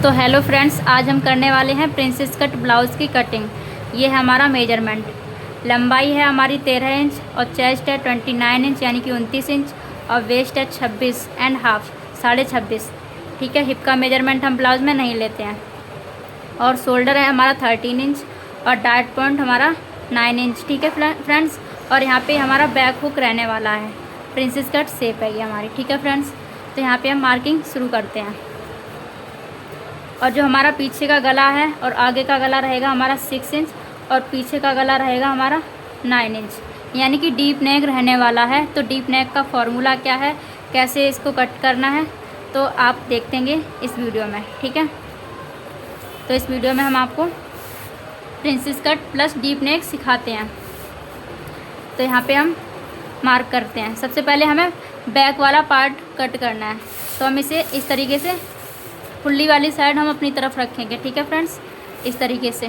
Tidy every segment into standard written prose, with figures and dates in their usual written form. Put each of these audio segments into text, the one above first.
तो hello friends, आज हम करने वाले हैं प्रिंसेस कट ब्लाउज़ की कटिंग। ये है हमारा मेजरमेंट। लंबाई है हमारी 13 इंच और चेस्ट है 29 इंच यानी कि 29 इंच और वेस्ट है 26.5 26.5। ठीक है, हिप का मेजरमेंट हम ब्लाउज़ में नहीं लेते हैं। और शोल्डर है हमारा 13 इंच और डार्ट पॉइंट हमारा 9 इंच। ठीक है फ्रेंड्स, और यहाँ पे हमारा बैक हुक रहने वाला है। प्रिंसेस कट शेप है ये हमारी। ठीक है फ्रेंड्स, तो यहाँ पे हम मार्किंग शुरू करते हैं। और जो हमारा पीछे का गला है और आगे का गला रहेगा हमारा 6 इंच और पीछे का गला रहेगा हमारा 9 इंच, यानी कि डीप नेक रहने वाला है। तो डीप नेक का फॉर्मूला क्या है, कैसे इसको कट करना है, तो आप देखेंगे इस वीडियो में। ठीक है, तो इस वीडियो में हम आपको princess cut plus deep neck सिखाते हैं। तो यहाँ पे हम मार्क करते हैं। सबसे पहले हमें बैक वाला पार्ट कट करना है, तो हम इसे इस तरीके से खुली वाली साइड हम अपनी तरफ रखेंगे। ठीक है फ्रेंड्स, इस तरीके से।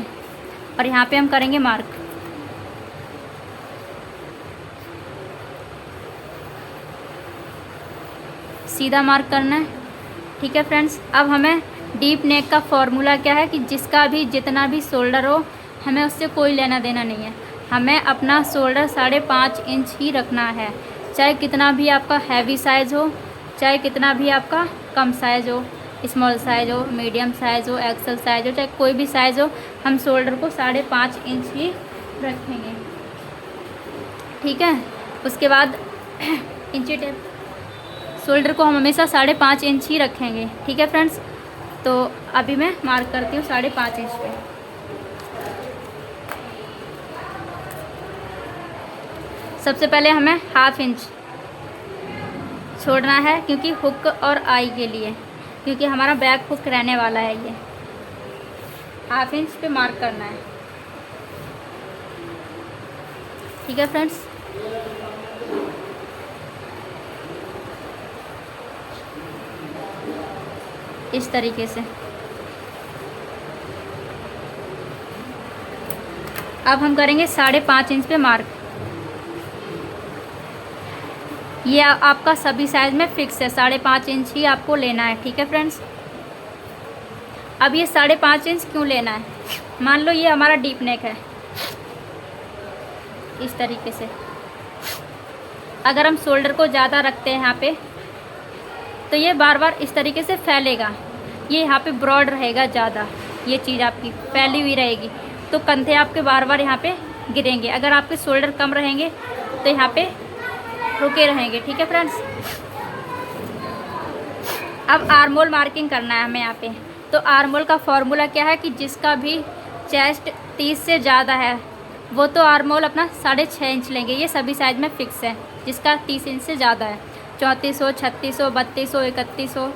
और यहाँ पे हम करेंगे मार्क। सीधा मार्क करना है। ठीक है फ्रेंड्स, अब हमें डीप नेक का फॉर्मूला क्या है कि जिसका भी जितना भी शोल्डर हो, हमें उससे कोई लेना देना नहीं है। हमें अपना शोल्डर 5.5 इंच ही रखना है, चाहे कितना भी आपका हैवी साइज़ हो, चाहे कितना भी आपका कम साइज़ हो, स्मॉल साइज़ हो, मीडियम साइज़ हो, एक्सेल साइज़ हो, चाहे कोई भी साइज़ हो, हम शोल्डर को 5.5 इंच ही रखेंगे। ठीक है, उसके बाद इंची टेप शोल्डर को हम हमेशा 5.5 इंच ही रखेंगे। ठीक है फ्रेंड्स, तो अभी मैं मार्क करती हूँ 5.5 इंच पे। सबसे पहले हमें 1/2 इंच छोड़ना है, क्योंकि हुक और आई के लिए, क्योंकि हमारा बैक हुक रहने वाला है। ये 1/2 इंच पे मार्क करना है। ठीक है फ्रेंड्स, इस तरीके से। अब हम करेंगे 5.5 इंच पे मार्क। ये आपका सभी साइज़ में फिक्स है, 5.5 इंच ही आपको लेना है। ठीक है फ्रेंड्स, अब ये 5.5 इंच क्यों लेना है, मान लो ये हमारा डीप नेक है, इस तरीके से। अगर हम शोल्डर को ज़्यादा रखते हैं यहाँ पे, तो ये बार बार इस तरीके से फैलेगा। ये यहाँ पे ब्रॉड रहेगा ज़्यादा, ये चीज़ आपकी फैली हुई रहेगी, तो कंधे आपके बार बार यहाँ पे गिरेंगे। अगर आपके शोल्डर कम रहेंगे तो यहाँ पे रुके रहेंगे। ठीक है फ्रेंड्स, अब आर्म होल मार्किंग करना है हमें यहाँ पे। तो आर्म होल का फॉर्मूला क्या है कि जिसका भी चेस्ट 30 से ज़्यादा है, वो तो आर्म होल अपना 6.5 इंच लेंगे। ये सभी साइज में फिक्स है, जिसका 30 इंच से ज़्यादा है, 3400, 3600, 3200, 3100,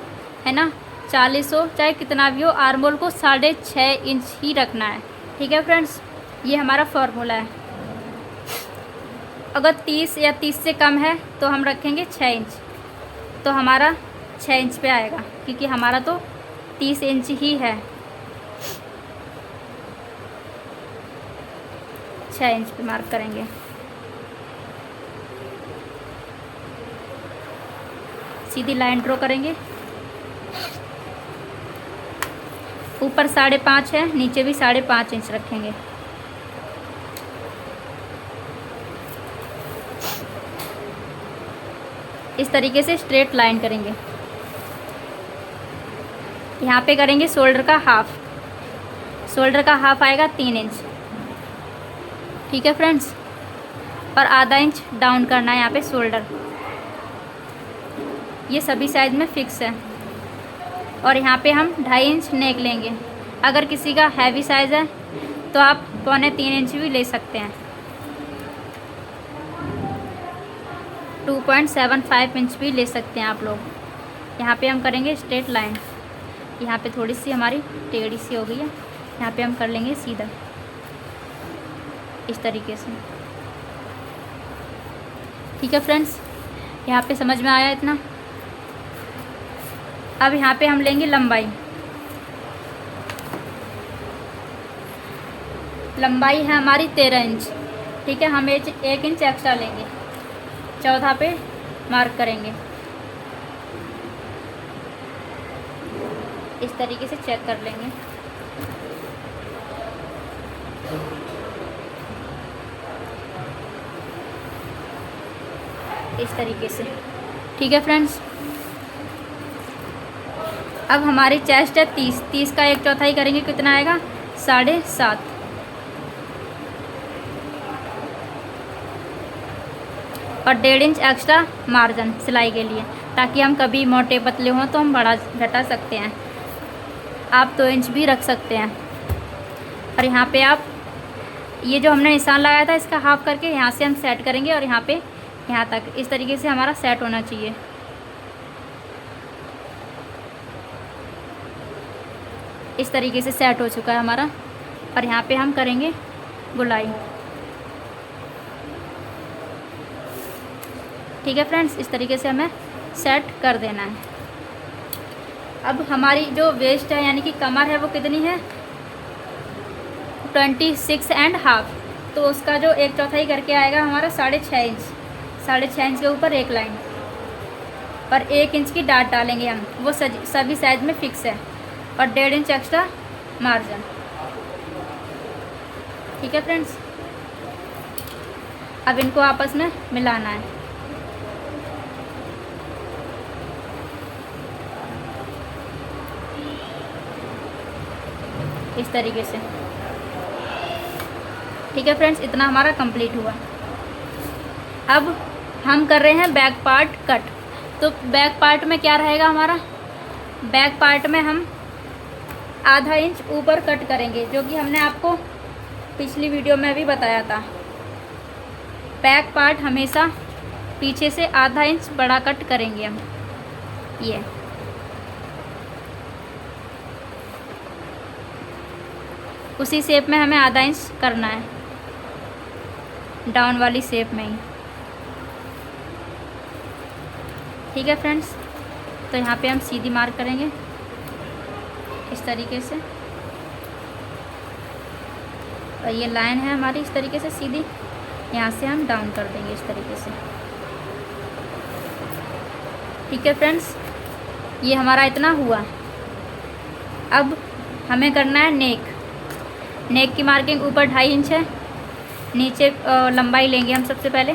है ना, 4000, चाहे कितना भी हो, आर्म होल को 6.5 इंच ही रखना है। ठीक है फ्रेंड्स, ये हमारा फॉर्मूला है। अगर 30 या 30 से कम है तो हम रखेंगे 6 इंच, तो हमारा 6 इंच पे आएगा, क्योंकि हमारा तो 30 इंच ही है। 6 इंच पे मार्क करेंगे। सीधी लाइन ड्रॉ करेंगे। ऊपर 5.5 है, नीचे भी 5.5 इंच रखेंगे। इस तरीके से स्ट्रेट लाइन करेंगे। यहाँ पे करेंगे शोल्डर का हाफ। शोल्डर का हाफ आएगा 3 इंच। ठीक है फ्रेंड्स, और आधा इंच डाउन करना है यहाँ पे शोल्डर। ये सभी साइज में फिक्स है। और यहाँ पे हम 2.5 इंच नेक लेंगे। अगर किसी का हैवी साइज़ है तो आप 2.25 इंच भी ले सकते हैं। 2.75 इंच भी ले सकते हैं आप लोग। यहाँ पे हम करेंगे स्ट्रेट लाइन। यहाँ पे थोड़ी सी हमारी टेढ़ी सी हो गई है, यहाँ पे हम कर लेंगे सीधा, इस तरीके से। ठीक है फ्रेंड्स, यहाँ पे समझ में आया इतना। अब यहाँ पे हम लेंगे लंबाई। लंबाई है हमारी 13 इंच। ठीक है, हम 1 इंच एक्स्ट्रा लेंगे, 14 पे मार्क करेंगे। इस तरीके से चेक कर लेंगे। इस तरीके से, ठीक है फ्रेंड्स। अब हमारी चेस्ट है 30 का 1/4 करेंगे, कितना आएगा 7.5। और 1.5 इंच एक्स्ट्रा मार्जिन सिलाई के लिए, ताकि हम कभी मोटे पतले हों तो हम बढ़ा घटा सकते हैं। आप 2 इंच भी रख सकते हैं। और यहाँ पे आप ये जो हमने निशान लगाया था इसका हाफ करके यहाँ से हम सेट करेंगे, और यहाँ पे यहाँ तक इस तरीके से हमारा सेट होना चाहिए। इस तरीके से सेट हो चुका है हमारा। और यहाँ पे हम करेंगे गुलाई। ठीक है फ्रेंड्स, इस तरीके से हमें सेट कर देना है। अब हमारी जो वेस्ट है यानी कि कमर है वो कितनी है 26.5, तो उसका जो 1/4 करके आएगा हमारा 6.5 इंच। 6.5 इंच के ऊपर एक लाइन और 1 इंच की डाट डालेंगे हम, वो सभी साइज में फिक्स है। और 1.5 इंच एक्स्ट्रा मार्जिन। ठीक है फ्रेंड्स, अब इनको आपस में मिलाना है। इस तरीके से, ठीक है फ्रेंड्स, इतना हमारा कंप्लीट हुआ। अब हम कर रहे हैं बैक पार्ट कट। तो बैक पार्ट में क्या रहेगा हमारा, बैक पार्ट में हम आधा इंच ऊपर कट करेंगे, जो कि हमने आपको पिछली वीडियो में भी बताया था। बैक पार्ट हमेशा पीछे से आधा इंच बड़ा कट करेंगे हम। ये उसी शेप में हमें आधा इंच करना है, डाउन वाली शेप में ही। ठीक है फ्रेंड्स, तो यहाँ पे हम सीधी मार्क करेंगे इस तरीके से। और ये लाइन है हमारी इस तरीके से सीधी, यहाँ से हम डाउन कर देंगे इस तरीके से। ठीक है फ्रेंड्स, ये हमारा इतना हुआ। अब हमें करना है नेक। नेक की मार्किंग ऊपर 2.5 इंच है, नीचे लंबाई लेंगे हम सबसे पहले।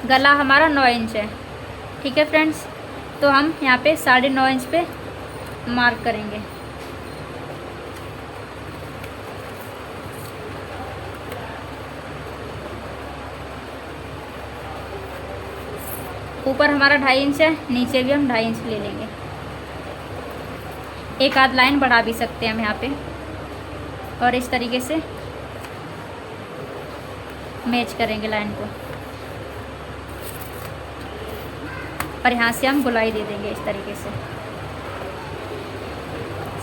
गला हमारा 9 इंच है। ठीक है फ्रेंड्स, तो हम यहाँ पे 9.5 इंच पे मार्क करेंगे। ऊपर हमारा 2.5 इंच है, नीचे भी हम 2.5 इंच ले लेंगे। एक आध लाइन बढ़ा भी सकते हैं हम यहाँ पे। और इस तरीके से मैच करेंगे लाइन को, और यहाँ से हम गुलाई दे देंगे इस तरीके से।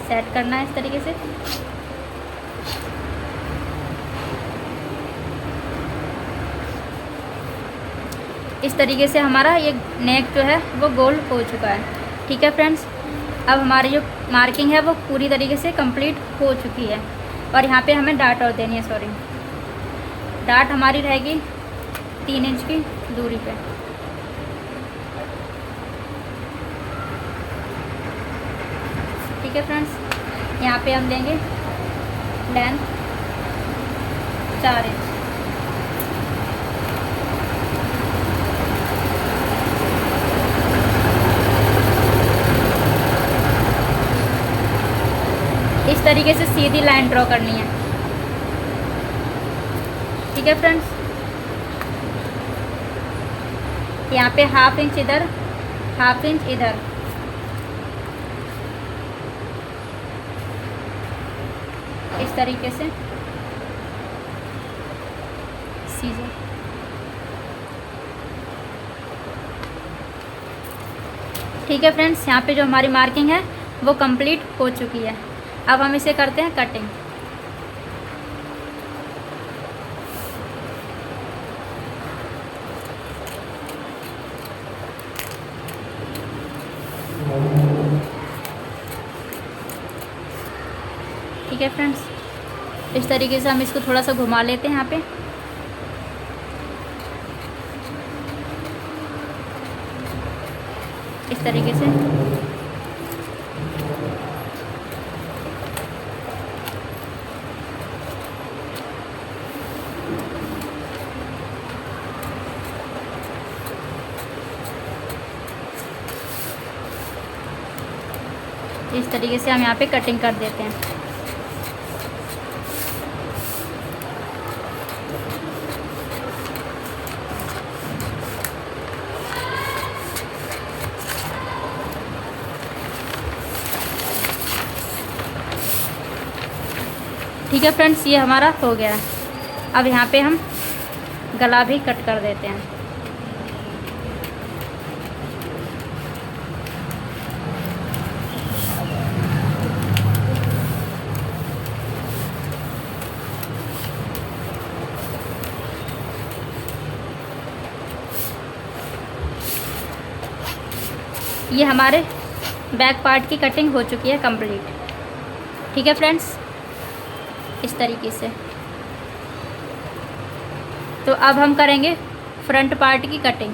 सेट करना है इस तरीके से। इस तरीके से हमारा ये नेक जो है वो गोल हो चुका है। ठीक है फ्रेंड्स, अब हमारी जो मार्किंग है वो पूरी तरीके से कंप्लीट हो चुकी है। और यहाँ पे हमें डाट और देनी है, सॉरी, डाट हमारी रहेगी 3 इंच की दूरी पे। ठीक है फ्रेंड्स, यहाँ पे हम लेंगे लेंथ 4 इंच। इस तरीके से सीधी लाइन ड्रॉ करनी है। ठीक है फ्रेंड्स, यहाँ पे 1/2 इंच इधर, 1/2 इंच इधर। इस तरीके से सीजर। ठीक है फ्रेंड्स, यहाँ पे जो हमारी मार्किंग है वो कंप्लीट हो चुकी है। अब हम इसे करते हैं कटिंग। ठीक है फ्रेंड्स, इस तरीके से हम इसको थोड़ा सा घुमा लेते हैं यहाँ पे। इस तरीके से। इस तरीके से हम यहाँ पे कटिंग कर देते हैं। ठीक है फ्रेंड्स, ये हमारा हो गया है। अब यहाँ पे हम गला भी कट कर देते हैं। ये हमारे बैक पार्ट की कटिंग हो चुकी है कंप्लीट। ठीक है फ्रेंड्स, इस तरीके से। तो अब हम करेंगे फ्रंट पार्ट की कटिंग।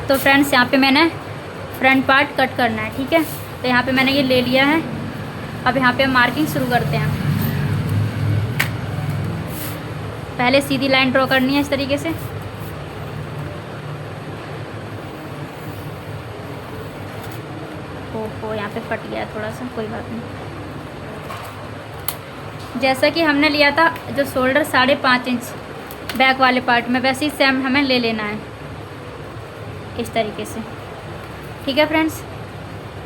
तो फ्रेंड्स, यहाँ पे मैंने फ्रंट पार्ट कट करना है। ठीक है, तो यहाँ पे मैंने ये ले लिया है। अब यहाँ पे हम मार्किंग शुरू करते हैं। पहले सीधी लाइन ड्रॉ करनी है इस तरीके से। ओहो, यहाँ पे फट गया थोड़ा सा, कोई बात नहीं। जैसा कि हमने लिया था जो शोल्डर 5.5 इंच बैक वाले पार्ट में, वैसे ही सेम हमें ले लेना है इस तरीके से। ठीक है फ्रेंड्स,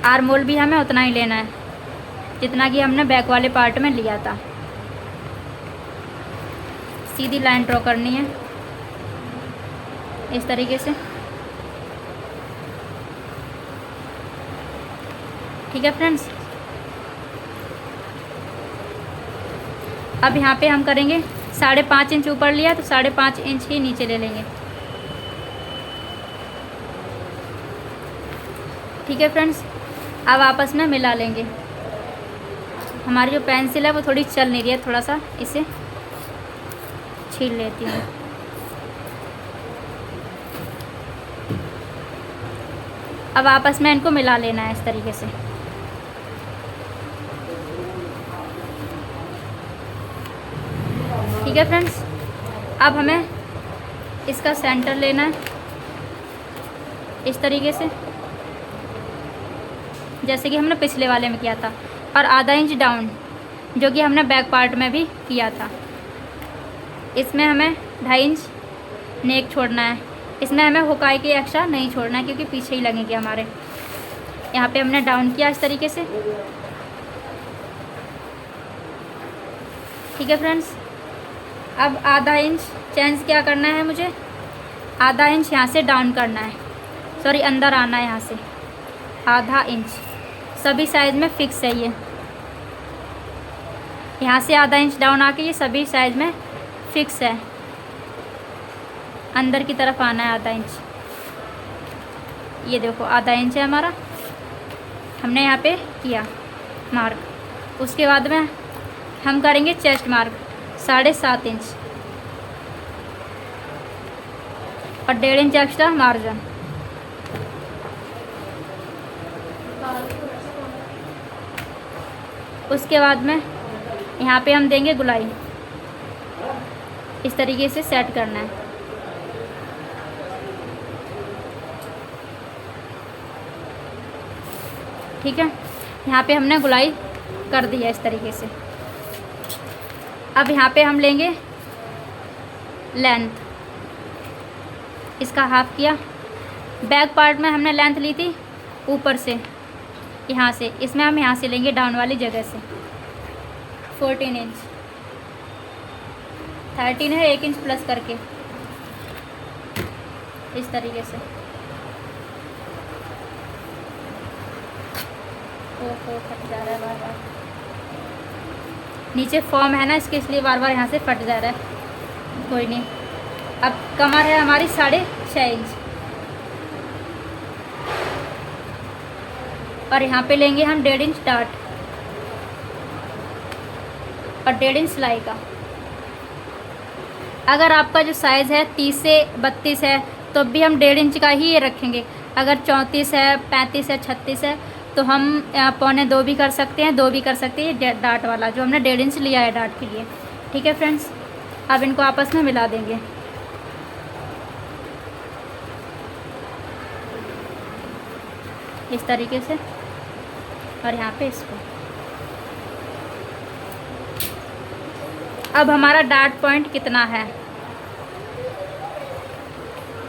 आर्म होल भी हमें उतना ही लेना है जितना कि हमने बैक वाले पार्ट में लिया था। सीधी लाइन ड्रॉ करनी है इस तरीके से। ठीक है फ्रेंड्स, अब यहाँ पे हम करेंगे 5.5 इंच ऊपर लिया तो 5.5 इंच ही नीचे ले लेंगे। ठीक है फ्रेंड्स, अब आपस में मिला लेंगे। हमारी जो पेंसिल है वो थोड़ी चल नहीं रही है, थोड़ा सा इसे छील लेती हूँ। अब आपस में इनको मिला लेना है इस तरीके से। ठीक है फ्रेंड्स, अब हमें इसका सेंटर लेना है इस तरीके से, जैसे कि हमने पिछले वाले में किया था, और आधा इंच डाउन जो कि हमने बैक पार्ट में भी किया था। इसमें हमें 2.5 इंच नेक छोड़ना है। इसमें हमें हुकाई के एक्स्ट्रा नहीं छोड़ना है क्योंकि पीछे ही लगेंगे हमारे। यहाँ पे हमने डाउन किया इस तरीके से। ठीक है फ्रेंड्स, अब आधा इंच चेंज क्या करना है मुझे, आधा इंच यहाँ से डाउन करना है, सॉरी अंदर आना है यहाँ से आधा इंच। सभी साइज़ में फिक्स है ये, यहाँ से आधा इंच डाउन आके ये सभी साइज़ में फिक्स है। अंदर की तरफ आना है आधा इंच। ये देखो आधा इंच है हमारा, हमने यहाँ पे किया मार्क। उसके बाद में हम करेंगे चेस्ट मार्क 7.5 इंच और 1.5 इंच एक्स्ट्रा मार्जिन। उसके बाद में यहाँ पे हम देंगे गुलाई। इस तरीके से सेट करना है। ठीक है, यहाँ पे हमने गुलाई कर दी है इस तरीके से। अब यहाँ पे हम लेंगे लेंथ, इसका हाफ किया। बैक पार्ट में हमने लेंथ ली थी ऊपर से, यहाँ से, इसमें हम यहाँ से लेंगे डाउन वाली जगह से 14 इंच। 13 है, 1 इंच प्लस करके इस तरीके से। ओहो, फट जा रहा है बार बार, नीचे फॉर्म है ना इसके, इसलिए बार बार यहाँ से फट जा रहा है। कोई नहीं। अब कमर है हमारी 6.5 इंच और यहाँ पे लेंगे हम 1.5 इंच डार्ट और 1.5 इंच सिलाई का। अगर आपका जो साइज़ है 30 से 32 है तो तो भी हम 1.5 इंच का ही ये रखेंगे। अगर 34 है, 35 है, 36 है तो हम 1.25 भी कर सकते हैं, 2 भी कर सकते हैं, ये डार्ट वाला जो हमने 1.5 इंच लिया है डार्ट के लिए। ठीक है फ्रेंड्स, अब इनको आपस में मिला देंगे। इस तरीके से, और यहाँ पे इसको। अब हमारा डार्ट पॉइंट कितना है?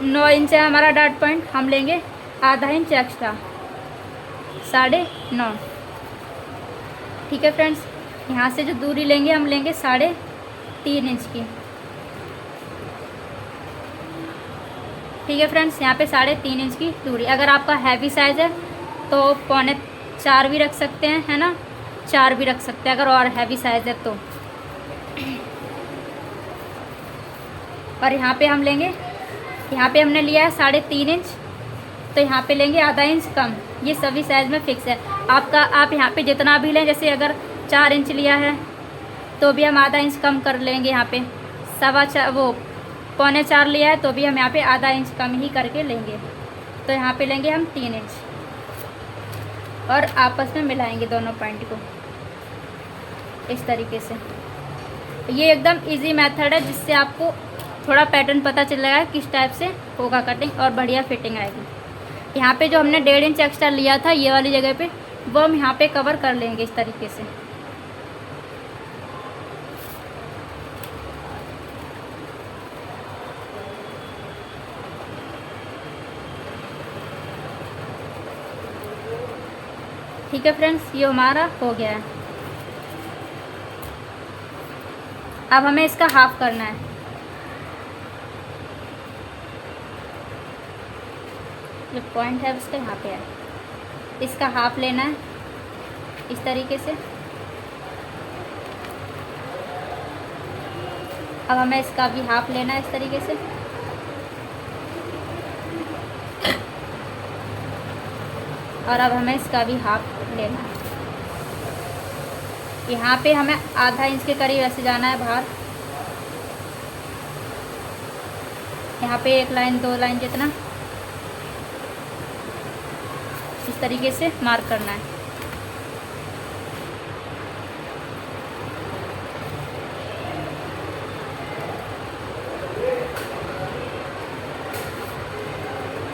9 इंच है हमारा डार्ट पॉइंट। हम लेंगे आधा इंच एक्स्ट्रा, 9.5। ठीक है फ्रेंड्स, यहाँ से जो दूरी लेंगे हम लेंगे 3.5 इंच की। ठीक है फ्रेंड्स, यहाँ पे 3.5 इंच की दूरी। अगर आपका हैवी साइज़ है तो 3.25 भी रख सकते हैं, है ना, 4 भी रख सकते हैं अगर और हैवी साइज़ है तो। और यहाँ पे हम लेंगे, यहाँ पे हमने लिया है 3.5 इंच, तो यहाँ पे लेंगे आधा इंच कम। ये सभी साइज़ में फिक्स है आपका। आप यहाँ पे जितना भी लें, जैसे अगर 4 इंच लिया है तो भी हम आधा इंच कम कर लेंगे। यहाँ पे 3.25 लिया है तो भी हम यहाँ पे आधा इंच कम ही करके लेंगे। तो यहाँ पे लेंगे हम 3 इंच और आपस में मिलाएंगे दोनों पॉइंट को इस तरीके से। ये एकदम इजी मेथड है जिससे आपको थोड़ा पैटर्न पता चल जाएगा किस टाइप से होगा कटिंग और बढ़िया फिटिंग आएगी। यहाँ पे जो हमने 1.5 इंच एक्स्ट्रा लिया था ये वाली जगह पे, वो हम यहाँ पे कवर कर लेंगे इस तरीके से। ठीक है फ्रेंड्स, ये हमारा हो गया है। अब हमें इसका हाफ करना है। जो पॉइंट है उसका यहाँ पे है, इसका हाफ लेना है इस तरीके से। अब हमें इसका भी हाफ लेना है इस तरीके से। और अब हमें इसका भी हाफ लेना है। यहाँ पे हमें आधा इंच के करीब ऐसे जाना है बाहर। यहाँ पे 1 लाइन 2 लाइन जितना इस तरीके से मार्क करना है।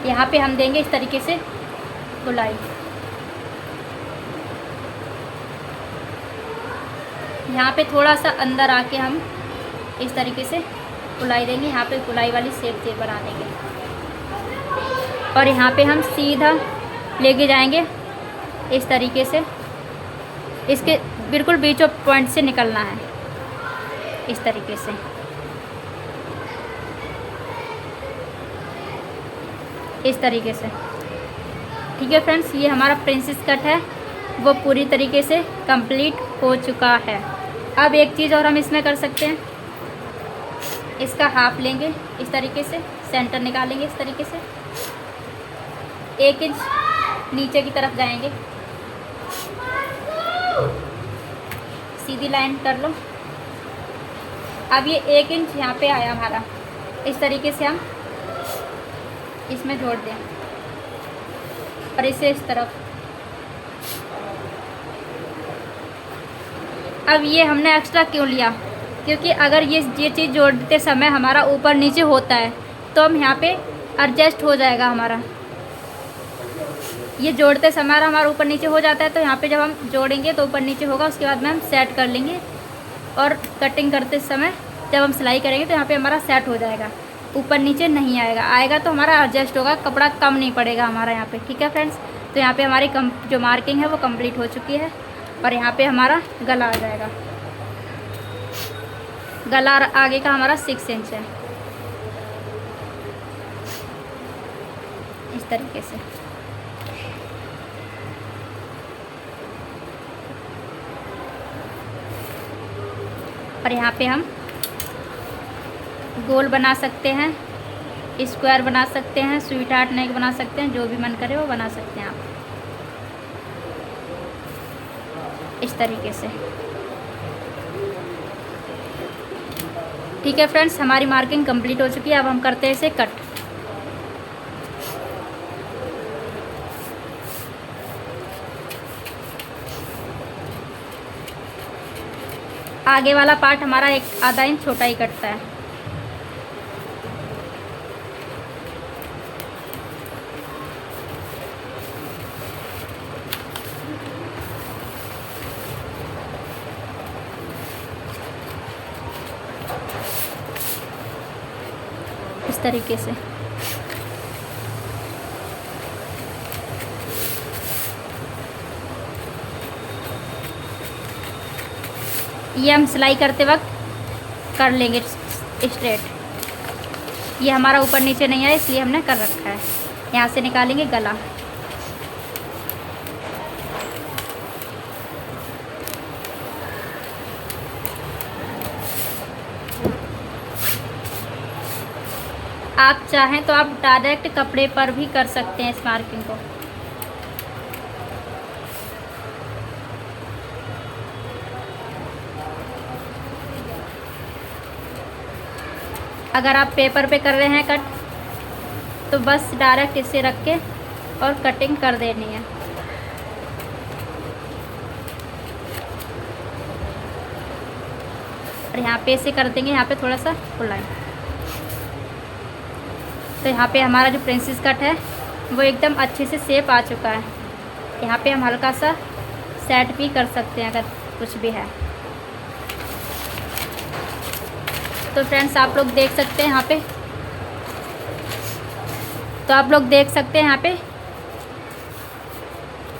यहाँ पे हम देंगे इस तरीके से गोलाई। यहाँ पे थोड़ा सा अंदर आके हम इस तरीके से गोलाई देंगे। यहाँ पे गोलाई वाली शेप बना देंगे और यहाँ पे हम सीधा लेके जाएंगे इस तरीके से। इसके बिल्कुल बीचों पॉइंट से निकलना है इस तरीके से। इस तरीके से। ठीक है फ्रेंड्स, ये हमारा प्रिंसेस कट है वो पूरी तरीके से कंप्लीट हो चुका है। अब एक चीज़ और हम इसमें कर सकते हैं, इसका हाफ लेंगे इस तरीके से, सेंटर निकालेंगे इस तरीके से, 1 इंच नीचे की तरफ जाएंगे, सीधी लाइन कर लो। अब ये 1 इंच यहाँ पे आया हमारा, इस तरीके से हम इसमें जोड़ दें और इसे इस तरफ। अब ये हमने एक्स्ट्रा क्यों लिया, क्योंकि अगर ये चीज़ जोड़ते समय हमारा ऊपर नीचे होता है तो हम यहाँ पे एडजस्ट हो जाएगा हमारा। ये जोड़ते समय हमारा ऊपर नीचे हो जाता है तो यहाँ पे जब हम जोड़ेंगे तो ऊपर नीचे होगा, उसके बाद में हम सेट कर लेंगे और कटिंग करते समय जब हम सिलाई करेंगे तो यहाँ पे हमारा सेट हो जाएगा, ऊपर नीचे नहीं आएगा। आएगा तो हमारा एडजस्ट होगा, कपड़ा कम नहीं पड़ेगा हमारा यहाँ पे। ठीक है फ्रेंड्स, तो यहाँ पे हमारी जो मार्किंग है वो कंप्लीट हो चुकी है और यहाँ पे हमारा गला आ जाएगा। गला आगे का हमारा 6 इंच है इस तरीके से। और यहाँ पे हम गोल बना सकते हैं, स्क्वायर बना सकते हैं, स्वीट हार्ट नेक बना सकते हैं, जो भी मन करे वो बना सकते हैं आप इस तरीके से। ठीक है फ्रेंड्स, हमारी मार्किंग कंप्लीट हो चुकी है। अब हम करते हैं इसे कट। आगे वाला पार्ट हमारा 1 आधा इंच छोटा ही कटता है। इस तरीके से। ये हम सिलाई करते वक्त कर लेंगे स्ट्रेट। ये हमारा ऊपर नीचे नहीं है इसलिए हमने कर रखा है। यहाँ से निकालेंगे गला। आप चाहें तो आप डायरेक्ट कपड़े पर भी कर सकते हैं इस मार्किंग को। अगर आप पेपर पे कर रहे हैं कट तो बस डायरेक्ट इसे रख के और कटिंग कर देनी है। और यहाँ पे इसे कर देंगे, यहाँ पे थोड़ा सा फुलाई। तो यहाँ पे हमारा जो प्रिंसेस कट है वो एकदम अच्छे से शेप आ चुका है। यहाँ पे हम हल्का सा सेट भी कर सकते हैं अगर कुछ भी है तो। फ्रेंड्स आप लोग देख सकते हैं यहाँ पे, तो आप लोग देख सकते हैं यहाँ पे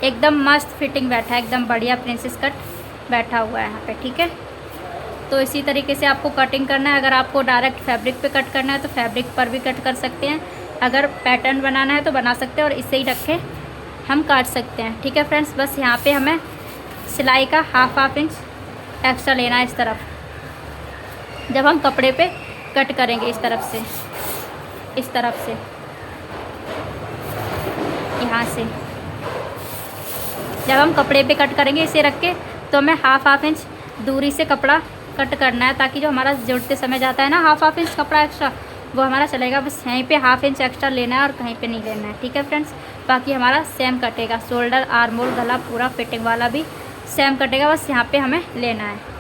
एकदम मस्त फिटिंग बैठा है, एकदम बढ़िया प्रिंसेस कट बैठा हुआ है यहाँ पे। ठीक है, तो इसी तरीके से आपको कटिंग करना है। अगर आपको डायरेक्ट फैब्रिक पे कट करना है तो फैब्रिक पर भी कट कर सकते हैं। अगर पैटर्न बनाना है तो बना सकते हैं और इसे ही रख के हम काट सकते हैं। ठीक है फ्रेंड्स, बस यहाँ पे हमें सिलाई का हाफ इंच एक्स्ट्रा लेना है इस तरफ, जब हम कपड़े पे कट करेंगे। इस तरफ से यहाँ से जब हम कपड़े पे कट करेंगे इसे रख के, तो हमें हाफ इंच दूरी से कपड़ा कट करना है, ताकि जो हमारा जोड़ते समय जाता है ना हाफ इंच कपड़ा एक्स्ट्रा, वो हमारा चलेगा। बस यहीं पे हाफ इंच एक्स्ट्रा लेना है और कहीं पे नहीं लेना है। ठीक है फ्रेंड्स, बाकी हमारा सेम कटेगा। शोल्डर, आर्म होल, गला पूरा फिटिंग वाला भी सेम कटेगा, बस यहाँ पे हमें लेना है।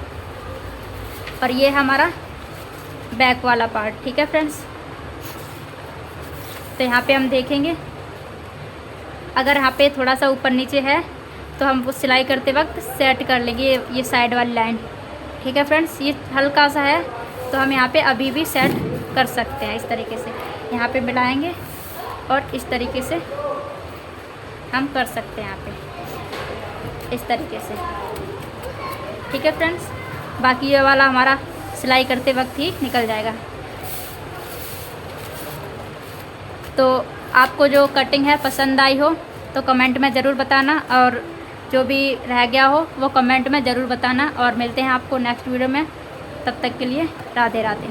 और ये हमारा बैक वाला पार्ट। ठीक है फ्रेंड्स, तो यहाँ पे हम देखेंगे अगर यहाँ पे थोड़ा सा ऊपर नीचे है तो हम वो सिलाई करते वक्त सेट कर लेंगे ये साइड वाली लाइन। ठीक है फ्रेंड्स, ये हल्का सा है तो हम यहाँ पे अभी भी सेट कर सकते हैं। इस तरीके से यहाँ पे मिलाएंगे और इस तरीके से हम कर सकते हैं यहाँ पे इस तरीके से। ठीक है फ्रेंड्स, बाकी ये वाला हमारा सिलाई करते वक्त ही निकल जाएगा। तो आपको जो कटिंग है पसंद आई हो तो कमेंट में ज़रूर बताना, और जो भी रह गया हो वो कमेंट में ज़रूर बताना। और मिलते हैं आपको नेक्स्ट वीडियो में, तब तक के लिए राधे राधे।